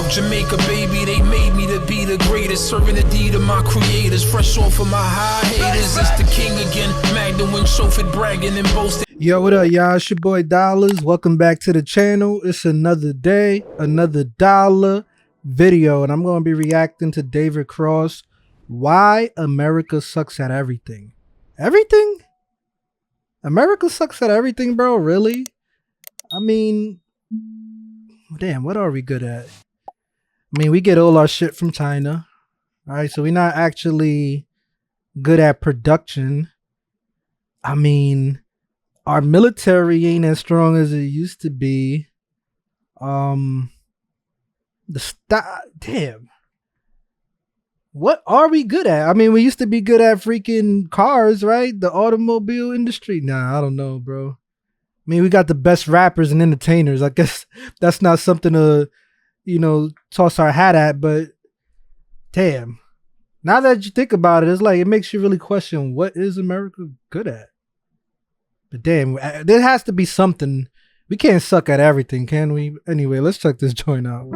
South Jamaica, baby, they made me to be the greatest. Serving the deed of my creators, fresh off of my high haters. It's the king again, Magda Wing, chauffeured, bragging and boasting. Yo, what up, y'all? It's your boy Dollars. Welcome back to the channel. It's another day, another dollar video, and I'm going to be reacting to David Cross. Why America sucks at everything. Everything? America sucks at everything, bro? Really? I mean, damn, what are we good at? I mean, we get all our shit from China. All right, so we're not actually good at production. I mean, our military ain't as strong as it used to be. Damn. What are we good at? I mean, we used to be good at freaking cars, right? The automobile industry. Nah, I don't know, bro. I mean, we got the best rappers and entertainers. I guess that's not something to, you know, toss our hat at, but damn. Now that you think about it, it's like, it makes you really question, what is America good at? But damn, there has to be something. We can't suck at everything, can we? Anyway, let's check this joint out.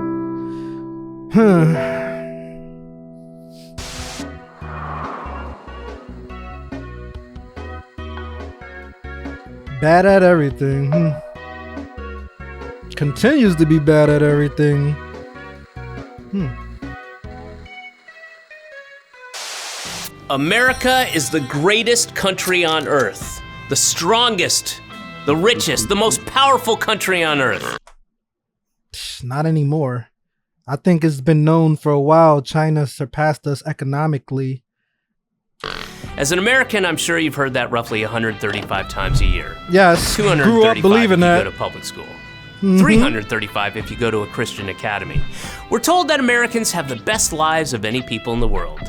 Bad at everything. Continues to be bad at everything. America is the greatest country on earth. The strongest, the richest, the most powerful country on earth. Not anymore. I think it's been known for a while China surpassed us economically. As an American, I'm sure you've heard that roughly 135 times a year. Yes, 235 grew up believing if you that. go to public school. 335 if you go to a Christian academy. We're told that Americans have the best lives of any people in the world.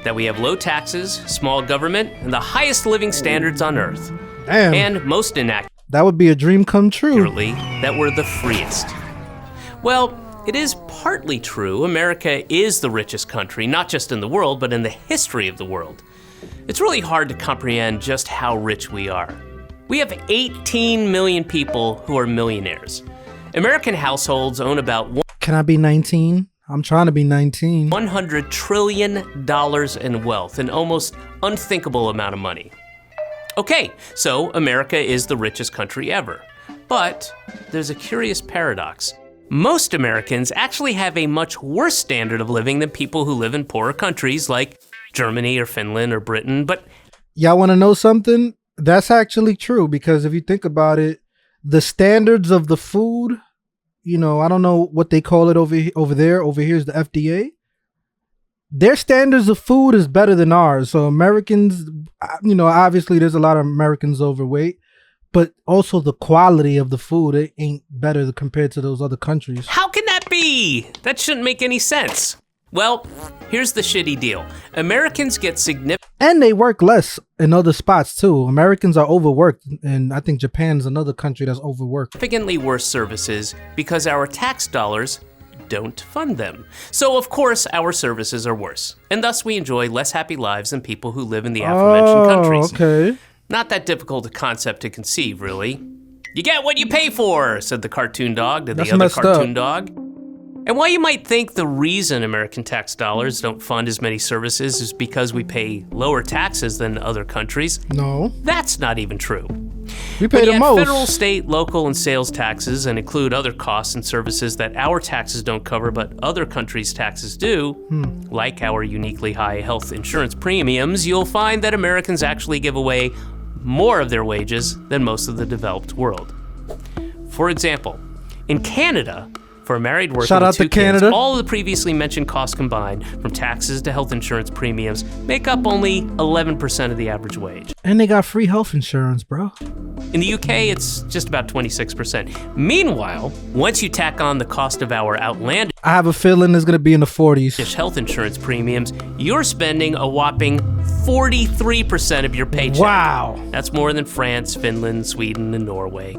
That we have low taxes, small government, and the highest living standards on earth. Damn. And most inaccurately, That would be a dream come true. that we're the freest. Well, it is partly true. America is the richest country, not just in the world, but in the history of the world. It's really hard to comprehend just how rich we are. We have 18 million people who are millionaires. American households own about Can I be 19? I'm trying to be 19. $100 trillion in wealth, an almost unthinkable amount of money. Okay, so America is the richest country ever. But there's a curious paradox. Most Americans actually have a much worse standard of living than people who live in poorer countries like Germany or Finland or Britain, but Y'all want to know something? That's actually true, because if you think about it, the standards of the food, you know, I don't know what they call it over there. Over here is the FDA. Their standards of food is better than ours. So Americans, you know, obviously there's a lot of Americans overweight, but also the quality of the food, it ain't better compared to those other countries. how can that be? That shouldn't make any sense. Well, here's the shitty deal. Americans get And they work less in other spots too. Americans are overworked, and I think Japan's another country that's overworked. significantly worse services because our tax dollars don't fund them. So of course our services are worse, and thus we enjoy less happy lives than people who live in the aforementioned countries. Okay. Not that difficult a concept to conceive, really. You get what you pay for, said the cartoon dog to That's the other messed cartoon up. dog. And while you might think the reason American tax dollars don't fund as many services is because we pay lower taxes than other countries, No, that's not even true. we pay When you the add most. federal, state, local, and sales taxes and include other costs and services that our taxes don't cover but other countries' taxes do, like our uniquely high health insurance premiums, you'll find that Americans actually give away more of their wages than most of the developed world. For example, in Canada, for a married worker Shout with out to 2 kids, Canada. all of the previously mentioned costs combined, from taxes to health insurance premiums, make up only 11% of the average wage. And they got free health insurance, bro. In the UK, it's just about 26%. Meanwhile, once you tack on the cost of our outlandish I have a feeling it's gonna be in the 40s. health insurance premiums, you're spending a whopping 43% of your paycheck. Wow. That's more than France, Finland, Sweden, and Norway.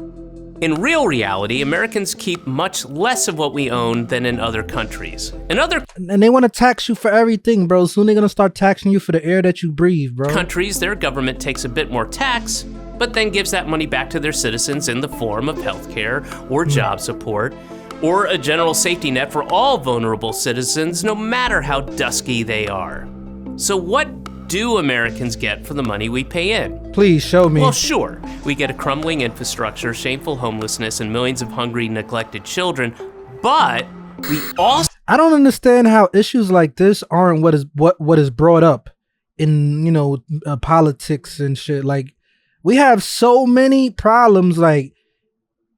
In real reality, Americans keep much less of what we own than in other countries. In other And they want to tax you for everything, bro. Soon they're gonna start taxing you for the air that you breathe, bro. countries, their government takes a bit more tax, but then gives that money back to their citizens in the form of healthcare or job support, or a general safety net for all vulnerable citizens, no matter how dusky they are. So what do Americans get for the money we pay in? Please show me. Well, sure. We get a crumbling infrastructure, shameful homelessness, and millions of hungry, neglected children. But we also... I don't understand how issues like this aren't what is brought up in, politics and shit. Like, we have so many problems, like,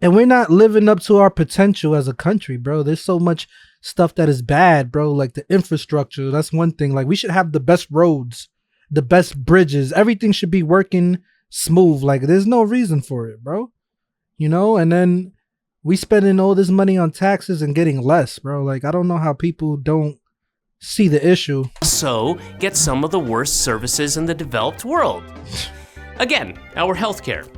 and we're not living up to our potential as a country, bro. There's so much stuff that is bad, bro. Like the infrastructure, that's one thing. Like, we should have the best roads, the best bridges. Everything should be working smooth. Like, there's no reason for it, bro. And then we spending all this money on taxes and getting less, bro. Like, I don't know how people don't see the issue. So get some of the worst services in the developed world. Again, our healthcare.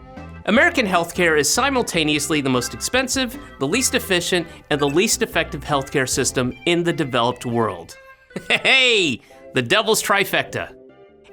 American healthcare is simultaneously the most expensive, the least efficient, and the least effective healthcare system in the developed world. Hey, the devil's trifecta.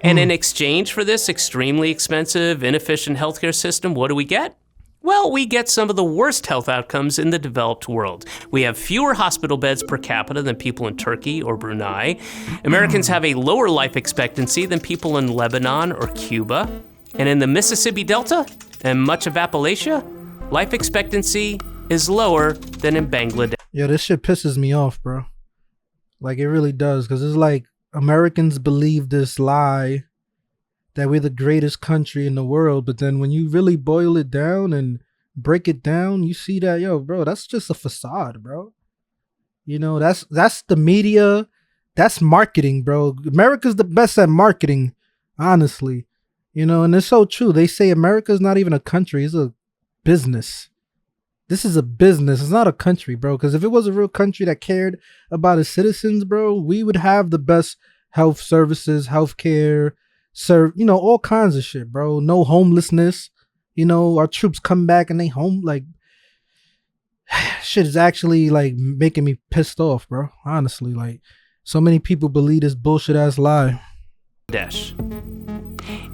And in exchange for this extremely expensive, inefficient healthcare system, what do we get? Well, we get some of the worst health outcomes in the developed world. We have fewer hospital beds per capita than people in Turkey or Brunei. Americans have a lower life expectancy than people in Lebanon or Cuba. And in the Mississippi Delta and much of Appalachia, life expectancy is lower than in Bangladesh. Yo, this shit pisses me off, bro. Like, it really does, because it's like Americans believe this lie that we're the greatest country in the world, but then when you really boil it down and break it down, you see that, yo, bro, that's just a facade, bro. That's the media, that's marketing, bro. America's the best at marketing, honestly. And it's so true. They say America's not even a country, it's a business. This is a business, it's not a country, bro. Because if it was a real country that cared about its citizens, bro, we would have the best health services, healthcare, all kinds of shit, bro. No homelessness. Our troops come back and they home. Like, shit is actually like making me pissed off, bro. Honestly, like, so many people believe this bullshit ass lie.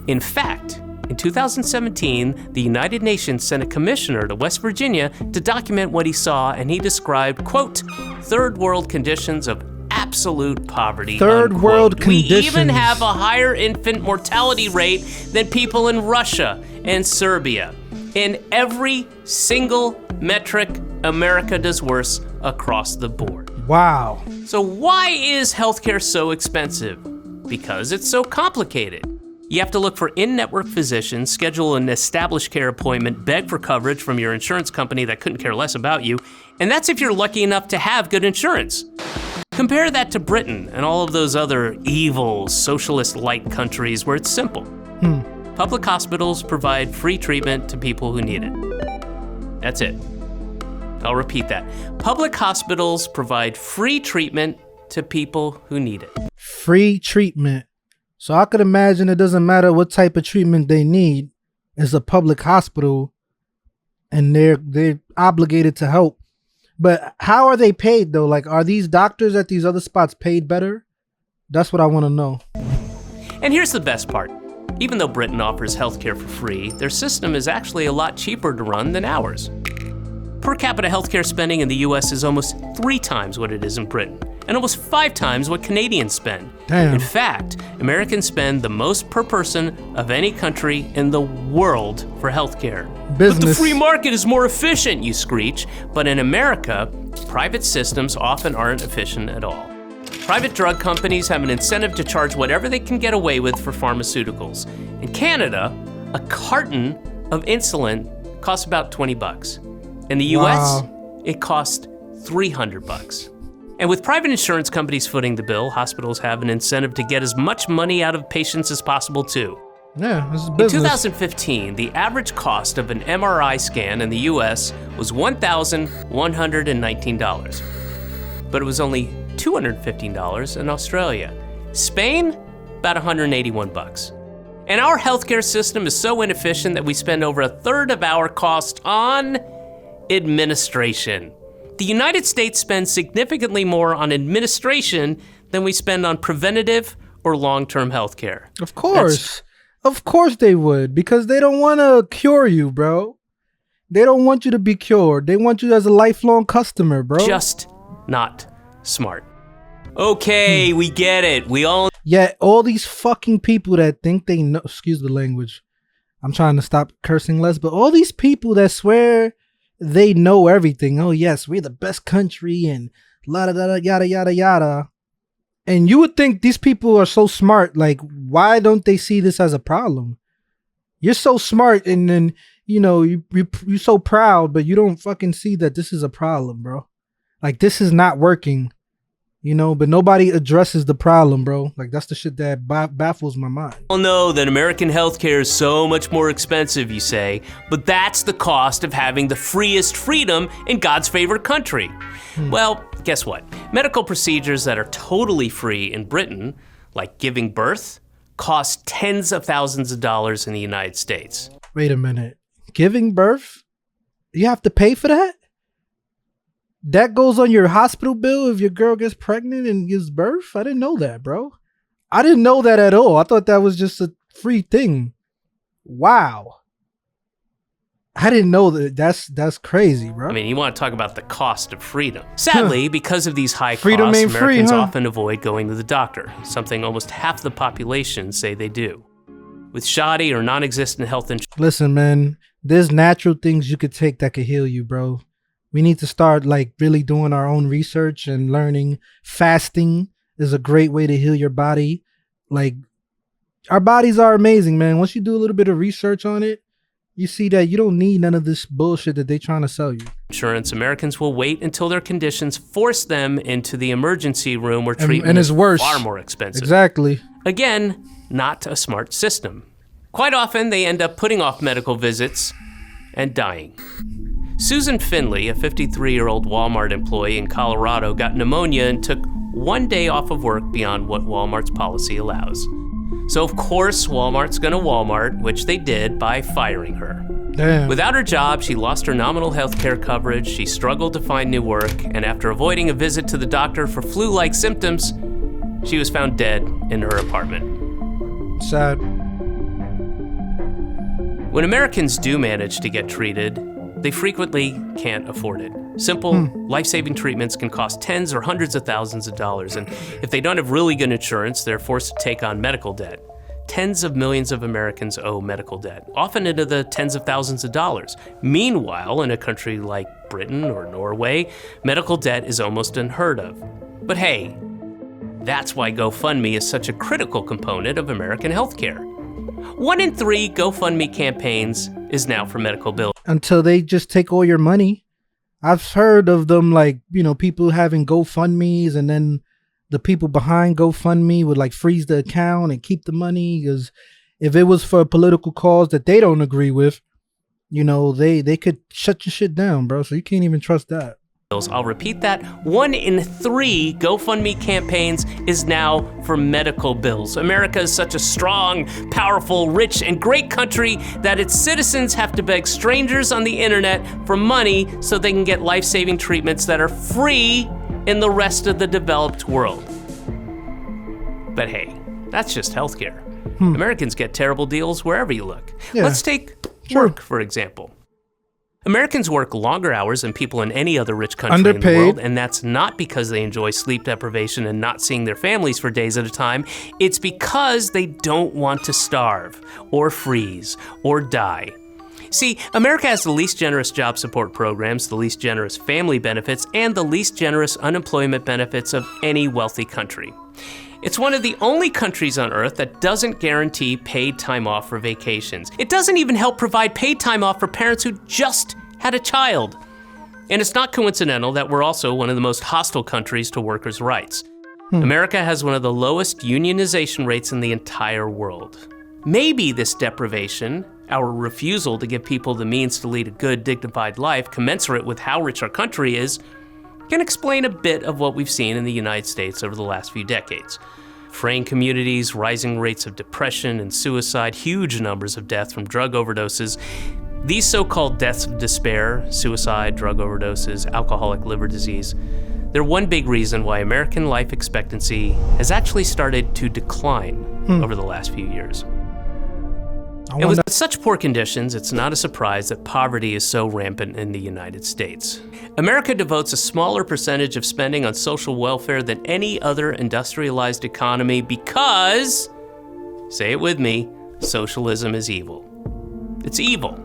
In fact, in 2017, the United Nations sent a commissioner to West Virginia to document what he saw, and he described, quote, third world conditions of absolute poverty. Third unquote. world conditions. We even have a higher infant mortality rate than people in Russia and Serbia. In every single metric, America does worse across the board. Wow. So why is healthcare so expensive? Because it's so complicated. You have to look for in-network physicians, schedule an established care appointment, beg for coverage from your insurance company that couldn't care less about you, and that's if you're lucky enough to have good insurance. Compare that to Britain and all of those other evil, socialist-like countries where it's simple. Public hospitals provide free treatment to people who need it. That's it. I'll repeat that. Public hospitals provide free treatment to people who need it. Free treatment. So I could imagine it doesn't matter what type of treatment they need. It's a public hospital and they're obligated to help. But how are they paid though? Like, are these doctors at these other spots paid better? That's what I want to know. And here's the best part. Even though Britain offers healthcare for free, their system is actually a lot cheaper to run than ours. Per capita healthcare spending in the US is almost 3 times what it is in Britain, and almost 5 times what Canadians spend. Damn. In fact, Americans spend the most per person of any country in the world for healthcare. Business. But the free market is more efficient, you screech. But in America, private systems often aren't efficient at all. Private drug companies have an incentive to charge whatever they can get away with for pharmaceuticals. In Canada, a carton of insulin costs about $20. In the US, it costs $300. And with private insurance companies footing the bill, hospitals have an incentive to get as much money out of patients as possible too. Yeah, this is In business. 2015, the average cost of an MRI scan in the US was $1,119. But it was only $215 in Australia. Spain, about $181. And our healthcare system is so inefficient that we spend over a third of our cost on administration. The United States spends significantly more on administration than we spend on preventative or long-term healthcare. Of course. Of course they would, because they don't want to cure you, bro. They don't want you to be cured. They want you as a lifelong customer, bro. Just not smart. Okay, we get it. We all... Yeah, all these fucking people that think they know, excuse the language. I'm trying to stop cursing less, but all these people that swear they know everything. Oh yes, we're the best country and la da da yada yada yada. And you would think these people are so smart. Like, why don't they see this as a problem? You're so smart, and then you're so proud, but you don't fucking see that this is a problem, bro. Like, this is not working, but nobody addresses the problem, bro. Like, that's the shit that baffles my mind. all know that American healthcare is so much more expensive, you say, but that's the cost of having the freest freedom in God's favorite country. Well, guess what? Medical procedures that are totally free in Britain, like giving birth, cost tens of thousands of dollars in the United States. Wait a minute. Giving birth? You have to pay for that? That goes on your hospital bill if your girl gets pregnant and gives birth? I didn't know that, bro. I didn't know that at all. I thought that was just a free thing. Wow. I didn't know that. That's crazy, bro. I mean, you want to talk about the cost of freedom. Sadly, because of these high Freedom costs, ain't free, Americans huh? often avoid going to the doctor, something almost half the population say they do. With shoddy or non-existent health insurance, Listen, man, there's natural things you could take that could heal you, bro. We need to start like really doing our own research and learning. Fasting is a great way to heal your body. Like, our bodies are amazing, man. Once you do a little bit of research on it, you see that you don't need none of this bullshit that they're trying to sell you. Americans will wait until their conditions force them into the emergency room where treatment and it's is worse. far more expensive. Exactly. Again, not a smart system. Quite often, they end up putting off medical visits and dying. Susan Finley, a 53-year-old Walmart employee in Colorado, got pneumonia and took one day off of work beyond what Walmart's policy allows. So of course, Walmart's gonna Walmart, which they did by firing her. Damn. Without her job, she lost her nominal health care coverage, she struggled to find new work, and after avoiding a visit to the doctor for flu-like symptoms, she was found dead in her apartment. Sad. When Americans do manage to get treated, they frequently can't afford it. Simple, life-saving treatments can cost tens or hundreds of thousands of dollars, and if they don't have really good insurance, they're forced to take on medical debt. Tens of millions of Americans owe medical debt, often into the tens of thousands of dollars. Meanwhile, in a country like Britain or Norway, medical debt is almost unheard of. But hey, that's why GoFundMe is such a critical component of American healthcare. 1 in 3 GoFundMe campaigns is now for medical bills. Until they just take all your money. I've heard of them, like, people having GoFundMes, and then the people behind GoFundMe would like freeze the account and keep the money, because if it was for a political cause that they don't agree with, they could shut your shit down, bro. So you can't even trust that. I'll repeat that. 1 in 3 GoFundMe campaigns is now for medical bills. America is such a strong, powerful, rich, and great country that its citizens have to beg strangers on the internet for money so they can get life-saving treatments that are free in the rest of the developed world. But hey, that's just healthcare. Americans get terrible deals wherever you look. Yeah. Let's take work, for example. Americans work longer hours than people in any other rich country in the Underpaid. world, and that's not because they enjoy sleep deprivation and not seeing their families for days at a time. It's because they don't want to starve, or freeze, or die. See, America has the least generous job support programs, the least generous family benefits, and the least generous unemployment benefits of any wealthy country. It's one of the only countries on Earth that doesn't guarantee paid time off for vacations. It doesn't even help provide paid time off for parents who just had a child. And it's not coincidental that we're also one of the most hostile countries to workers' rights. America has one of the lowest unionization rates in the entire world. Maybe this deprivation, our refusal to give people the means to lead a good, dignified life commensurate with how rich our country is, can explain a bit of what we've seen in the United States over the last few decades. Fraying communities, rising rates of depression and suicide, huge numbers of death from drug overdoses. These so-called deaths of despair, suicide, drug overdoses, alcoholic liver disease, they're one big reason why American life expectancy has actually started to decline over the last few years. And with such poor conditions, it's not a surprise that poverty is so rampant in the United States. America devotes a smaller percentage of spending on social welfare than any other industrialized economy because, say it with me, socialism is evil. It's evil.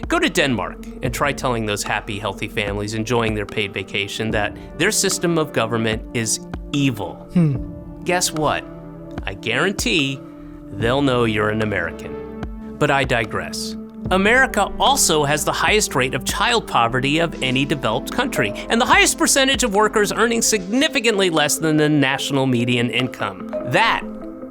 Go to Denmark and try telling those happy, healthy families enjoying their paid vacation that their system of government is evil. Guess what? I guarantee they'll know you're an American. But I digress. America also has the highest rate of child poverty of any developed country, and the highest percentage of workers earning significantly less than the national median income. That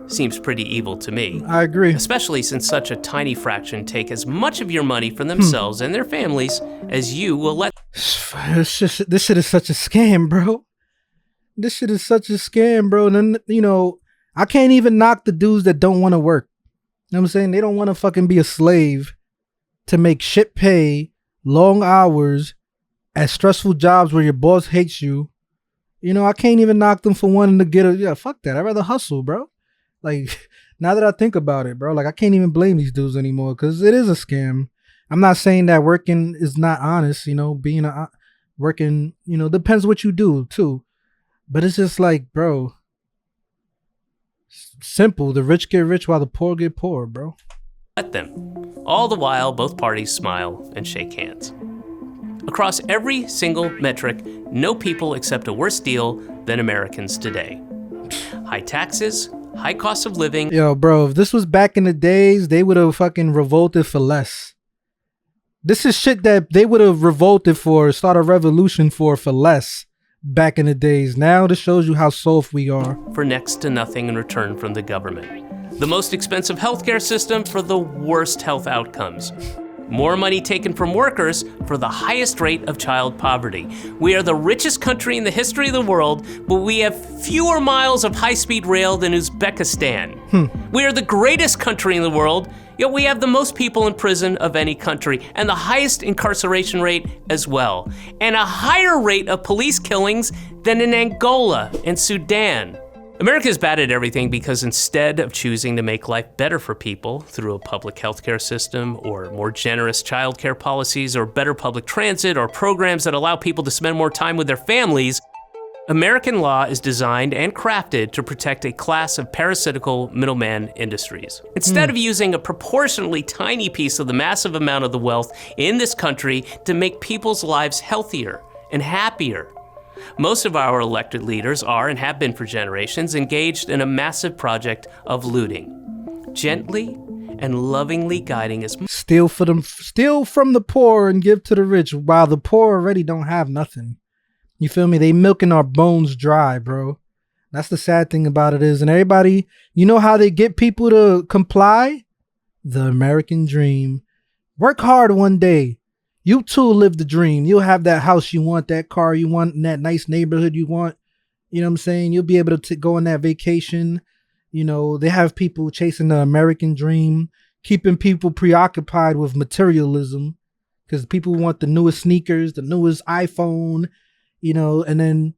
seems pretty evil to me. I agree. Especially since such a tiny fraction take as much of your money for themselves and their families as you will let. This shit is such a scam, bro. This shit is such a scam, bro. And then, I can't even knock the dudes that don't want to work. You know what I'm saying? They don't want to fucking be a slave to make shit pay, long hours, at stressful jobs where your boss hates you. I can't even knock them for wanting to get fuck that. I'd rather hustle, bro. Like, now that I think about it, bro, like, I can't even blame these dudes anymore because it is a scam. I'm not saying that working is not honest, working, depends what you do too. But it's just like, bro, simple. The rich get rich while the poor get poor, bro. Let them. All the while, both parties smile and shake hands. Across every single metric, no people accept a worse deal than Americans today. High taxes, high cost of living. Yo, bro, if this was back in the days, they would have fucking revolted for less. This is shit that they would have revolted for, start a revolution for less back in the days. Now this shows you how soft we are. For next to nothing in return from the government. The most expensive healthcare system for the worst health outcomes. More money taken from workers for the highest rate of child poverty. We are the richest country in the history of the world, but we have fewer miles of high-speed rail than Uzbekistan. We are the greatest country in the world, yet we have the most people in prison of any country, and the highest incarceration rate as well, and a higher rate of police killings than in Angola and Sudan. America is bad at everything because instead of choosing to make life better for people through a public healthcare system or more generous childcare policies or better public transit or programs that allow people to spend more time with their families, American law is designed and crafted to protect a class of parasitical middleman industries. Instead of using a proportionally tiny piece of the massive amount of the wealth in this country to make people's lives healthier and happier, most of our elected leaders are, and have been for generations, engaged in a massive project of looting, gently and lovingly guiding us. Steal from the poor and give to the rich while the poor already don't have nothing. You feel me? They milking our bones dry, bro. That's the sad thing about it is, and everybody, you know how they get people to comply? The American dream. Work hard one day. You too live the dream. You'll have that house you want, that car you want, and that nice neighborhood you want. You know what I'm saying? You'll be able to go on that vacation. They have people chasing the American dream, keeping people preoccupied with materialism because people want the newest sneakers, the newest iPhone, and then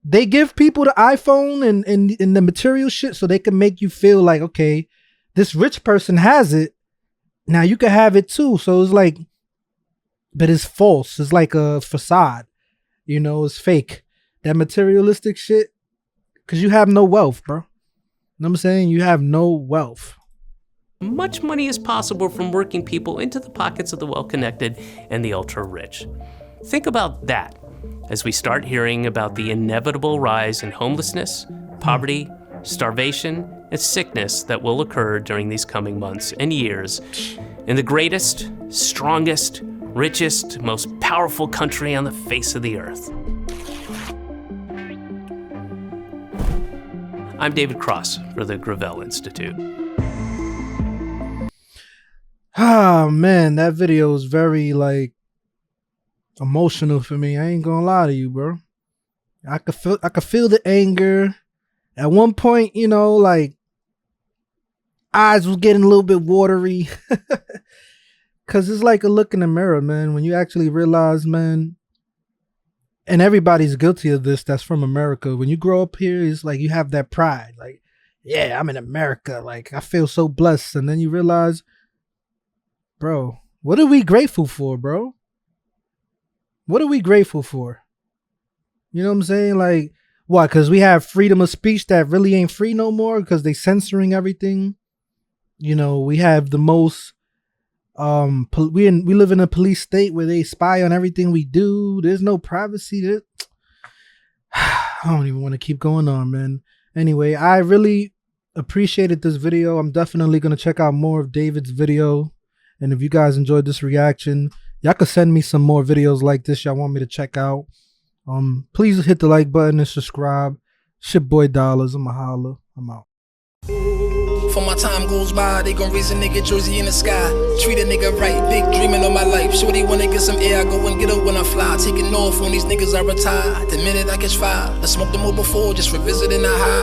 they give people the iPhone and the material shit so they can make you feel like, okay, this rich person has it. Now you can have it too. So it's like, but it's false. It's like a facade. It's fake. That materialistic shit. Because you have no wealth, bro. You know what I'm saying? You have no wealth. Much money is possible from working people into the pockets of the well-connected and the ultra-rich. Think about that as we start hearing about the inevitable rise in homelessness, poverty, starvation, and sickness that will occur during these coming months and years in the greatest, strongest, richest, most powerful country on the face of the earth. I'm David Cross for the Gravel Institute. Ah, man, that video is very, emotional for me. I ain't gonna lie to you, bro. I could feel the anger. At one point, eyes was getting a little bit watery. Cause it's like a look in the mirror, man, when you actually realize, man, and everybody's guilty of this that's from America. When you grow up here, it's like you have that pride. Like, yeah, I'm in America. Like, I feel so blessed. And then you realize, bro, what are we grateful for, bro? What are we grateful for? You know what I'm saying? Like, what? Because we have freedom of speech that really ain't free no more because they censoring everything. You know, we have the most, we live in a police state where they spy on everything we do. There's no privacy. I don't even want to keep going on, man. Anyway, I really appreciated this video. I'm definitely going to check out more of David's video. And if you guys enjoyed this reaction, y'all could send me some more videos like this y'all want me to check out. Please hit the like button and subscribe. It's your boy Dollars. I'm a holla. I'm out. For my time goes by, they gon' raise a nigga jersey in the sky. Treat a nigga right, big dreaming on my life. Shorty wanna get some air, I go and get her when I fly. Taking off on these niggas I retire. The minute I catch fire, I smoked them all before, just revisiting the high.